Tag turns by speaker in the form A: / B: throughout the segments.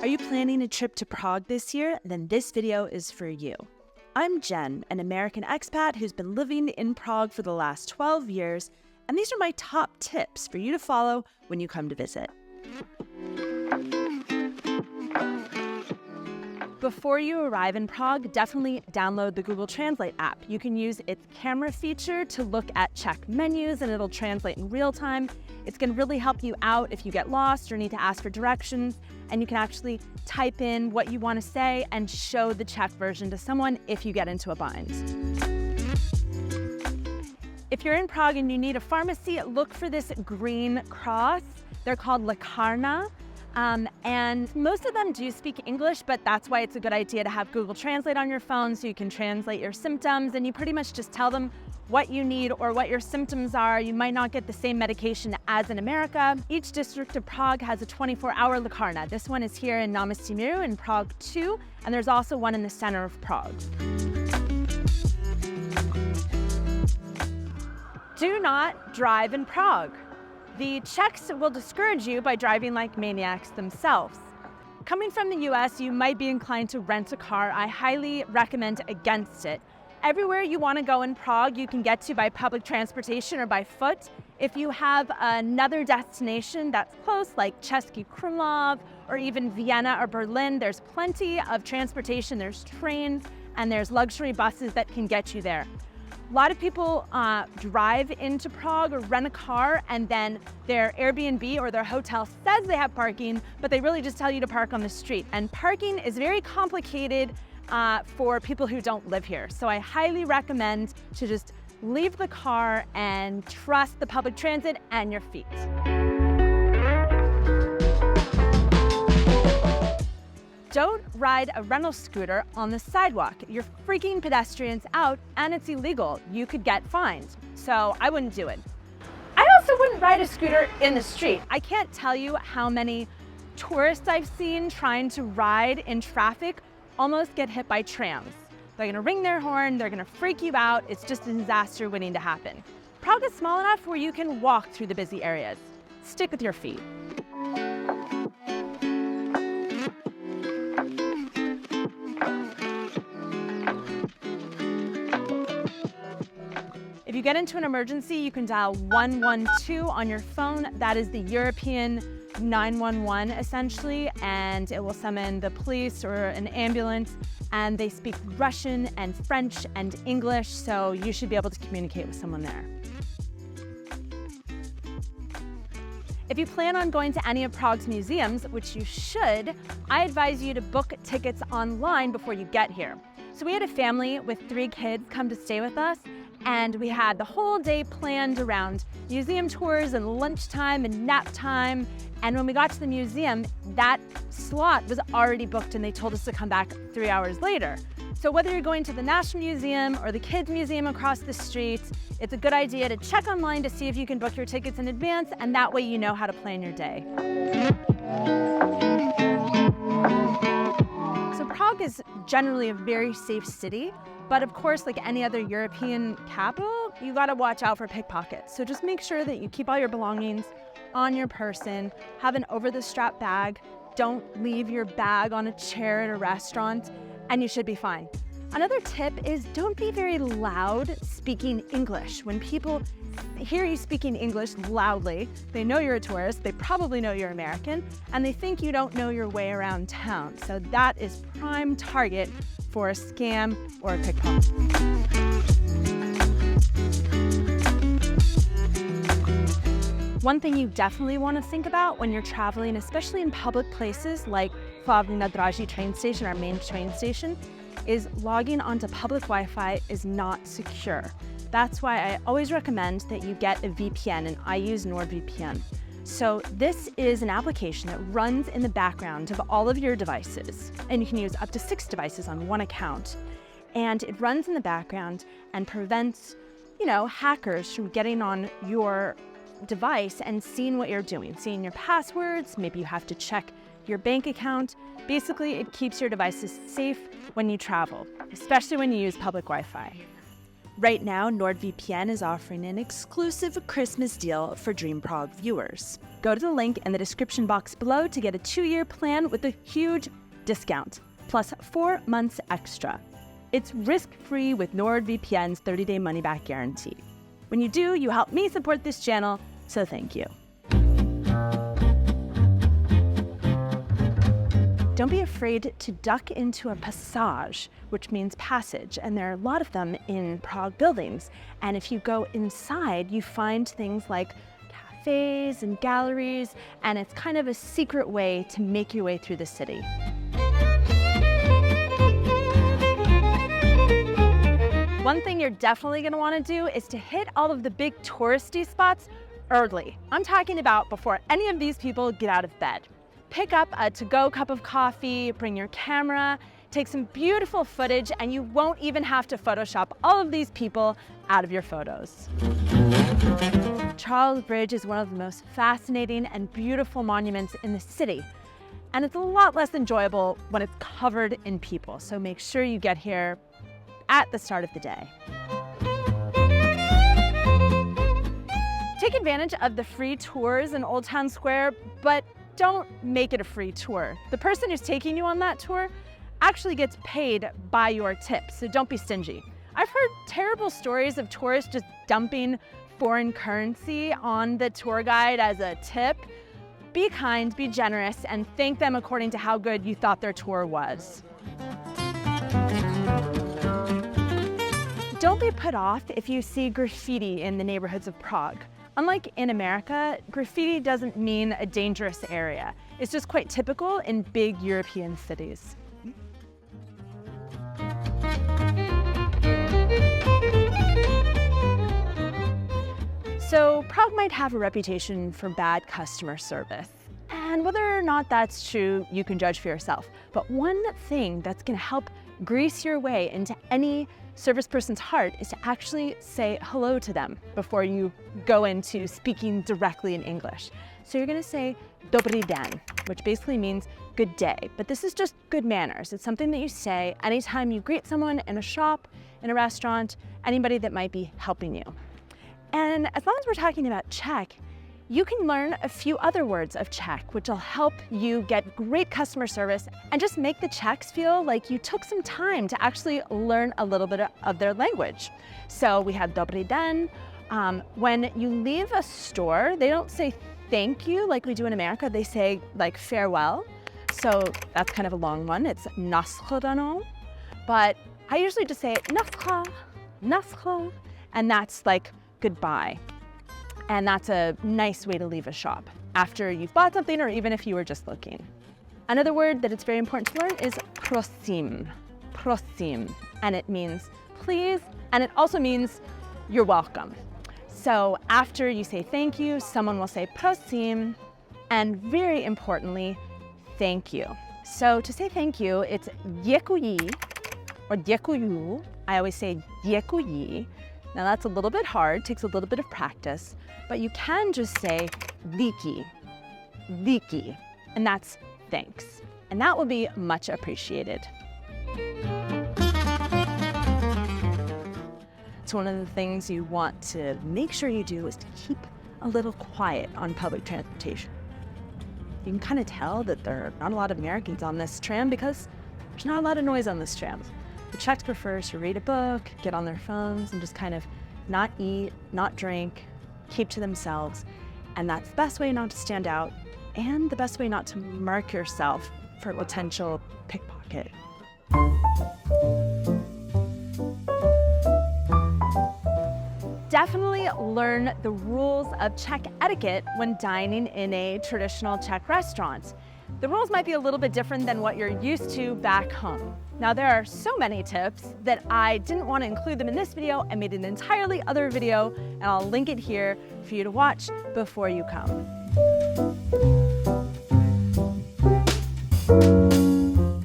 A: Are you planning a trip to Prague this year? Then this video is for you. I'm Jen, an American expat who's been living in Prague for the last 12 years, and these are my top tips for you to follow when you come to visit. Before you arrive in Prague, definitely download the Google Translate app. You can use its camera feature to look at Czech menus and it'll translate in real time. It's going to really help you out if you get lost or need to ask for directions, and you can actually type in what you want to say and show the Czech version to someone if you get into a bind. If you're in Prague and you need a pharmacy, look for this green cross. They're called Lékárna. And most of them do speak English, but that's why it's a good idea to have Google Translate on your phone so you can translate your symptoms, and you pretty much just tell them what you need or what your symptoms are. You might not get the same medication as in America. Each district of Prague has a 24-hour Lékárna. This one is here in Náměstí Míru in Prague 2, and there's also one in the center of Prague. Do not drive in Prague. The Czechs will discourage you by driving like maniacs themselves. Coming from the US, you might be inclined to rent a car. I highly recommend against it. Everywhere you want to go in Prague, you can get to by public transportation or by foot. If you have another destination that's close, like Český Krumlov or even Vienna or Berlin, there's plenty of transportation. There's trains and there's luxury buses that can get you there. A lot of people drive into Prague or rent a car, and then their Airbnb or their hotel says they have parking, but they really just tell you to park on the street. And parking is very complicated for people who don't live here. So I highly recommend to just leave the car and trust the public transit and your feet. Don't ride a rental scooter on the sidewalk. You're freaking pedestrians out and it's illegal. You could get fined. So I wouldn't do it. I also wouldn't ride a scooter in the street. I can't tell you how many tourists I've seen trying to ride in traffic almost get hit by trams. They're gonna ring their horn, they're gonna freak you out. It's just a disaster waiting to happen. Prague is small enough where you can walk through the busy areas. Stick with your feet. If you get into an emergency, you can dial 112 on your phone. That is the European 911 essentially, and it will summon the police or an ambulance, and they speak Russian and French and English, so you should be able to communicate with someone there. If you plan on going to any of Prague's museums, which you should, I advise you to book tickets online before you get here. So we had a family with 3 kids come to stay with us, and we had the whole day planned around museum tours and lunchtime and nap time. And when we got to the museum, that slot was already booked and they told us to come back 3 hours later. So whether you're going to the National Museum or the Kids Museum across the street, it's a good idea to check online to see if you can book your tickets in advance, and that way you know how to plan your day. So Prague is generally a very safe city, but of course, like any other European capital, you gotta watch out for pickpockets. So just make sure that you keep all your belongings on your person, have an over-the-strap bag, don't leave your bag on a chair at a restaurant, and you should be fine. Another tip is don't be very loud speaking English. When people hear you speaking English loudly, they know you're a tourist, they probably know you're American, and they think you don't know your way around town. So that is prime target for a scam or a pickpocket. One thing you definitely want to think about when you're traveling, especially in public places like Hlavní nádraží train station, our main train station, is logging onto public Wi-Fi is not secure. That's why I always recommend that you get a VPN, and I use NordVPN. So this is an application that runs in the background of all of your devices, and you can use up to 6 devices on one account. And it runs in the background and prevents, hackers from getting on your device and seeing what you're doing, seeing your passwords. Maybe you have to check your bank account. Basically, it keeps your devices safe when you travel, especially when you use public Wi-Fi. Right now, NordVPN is offering an exclusive Christmas deal for Dream Prague viewers. Go to the link in the description box below to get a 2-year plan with a huge discount, plus 4 months extra. It's risk-free with NordVPN's 30-day money-back guarantee. When you do, you help me support this channel, so thank you. Don't be afraid to duck into a passage, which means passage, and there are a lot of them in Prague buildings. And if you go inside, you find things like cafes and galleries, and it's kind of a secret way to make your way through the city. One thing you're definitely going to want to do is to hit all of the big touristy spots early. I'm talking about before any of these people get out of bed. Pick up a to-go cup of coffee, bring your camera, take some beautiful footage, and you won't even have to Photoshop all of these people out of your photos. Charles Bridge is one of the most fascinating and beautiful monuments in the city, and it's a lot less enjoyable when it's covered in people, so make sure you get here at the start of the day. Take advantage of the free tours in Old Town Square, but don't make it a free tour. The person who's taking you on that tour actually gets paid by your tip, so don't be stingy. I've heard terrible stories of tourists just dumping foreign currency on the tour guide as a tip. Be kind, be generous, and thank them according to how good you thought their tour was. Don't be put off if you see graffiti in the neighborhoods of Prague. Unlike in America, graffiti doesn't mean a dangerous area. It's just quite typical in big European cities. So Prague might have a reputation for bad customer service. And whether or not that's true, you can judge for yourself. But one thing that's going to help grease your way into any service person's heart is to actually say hello to them before you go into speaking directly in English. So you're going to say Dobrý den, which basically means good day. But this is just good manners. It's something that you say anytime you greet someone in a shop, in a restaurant, anybody that might be helping you. And as long as we're talking about Czech, you can learn a few other words of Czech, which will help you get great customer service and just make the Czechs feel like you took some time to actually learn a little bit of their language. So we have Dobrý den. When you leave a store, they don't say thank you like we do in America. They say like farewell. So that's kind of a long one. It's na shledanou. But I usually just say na shledanou, and that's like goodbye. And that's a nice way to leave a shop after you've bought something or even if you were just looking. Another word that it's very important to learn is prosím. Prosím. And it means please, and it also means you're welcome. So after you say thank you, someone will say prosím, and very importantly, thank you. So to say thank you, it's děkuji or děkuju. I always say děkuji. Now that's a little bit hard, takes a little bit of practice, but you can just say díky, díky, and that's thanks. And that will be much appreciated. So one of the things you want to make sure you do is to keep a little quiet on public transportation. You can kind of tell that there are not a lot of Americans on this tram because there's not a lot of noise on this tram. The Czechs prefer to read a book, get on their phones, and just kind of not eat, not drink, keep to themselves. And that's the best way not to stand out and the best way not to mark yourself for a potential pickpocket. Definitely learn the rules of Czech etiquette when dining in a traditional Czech restaurant. The rules might be a little bit different than what you're used to back home. Now there are so many tips that I didn't want to include them in this video. I made an entirely other video and I'll link it here for you to watch before you come.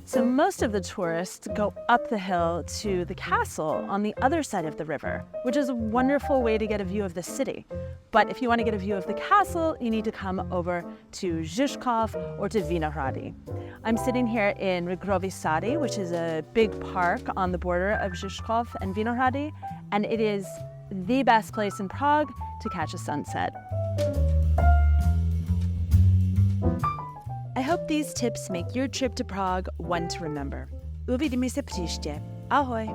A: So most of the tourists go up the hill to the castle on the other side of the river, which is a wonderful way to get a view of the city. But if you want to get a view of the castle, you need to come over to Žižkov or to Vinohrady. I'm sitting here in Rigrovi Sady, which is a big park on the border of Žižkov and Vinohrady, and it is the best place in Prague to catch a sunset. I hope these tips make your trip to Prague one to remember. Uvidíme se příště. Ahoj!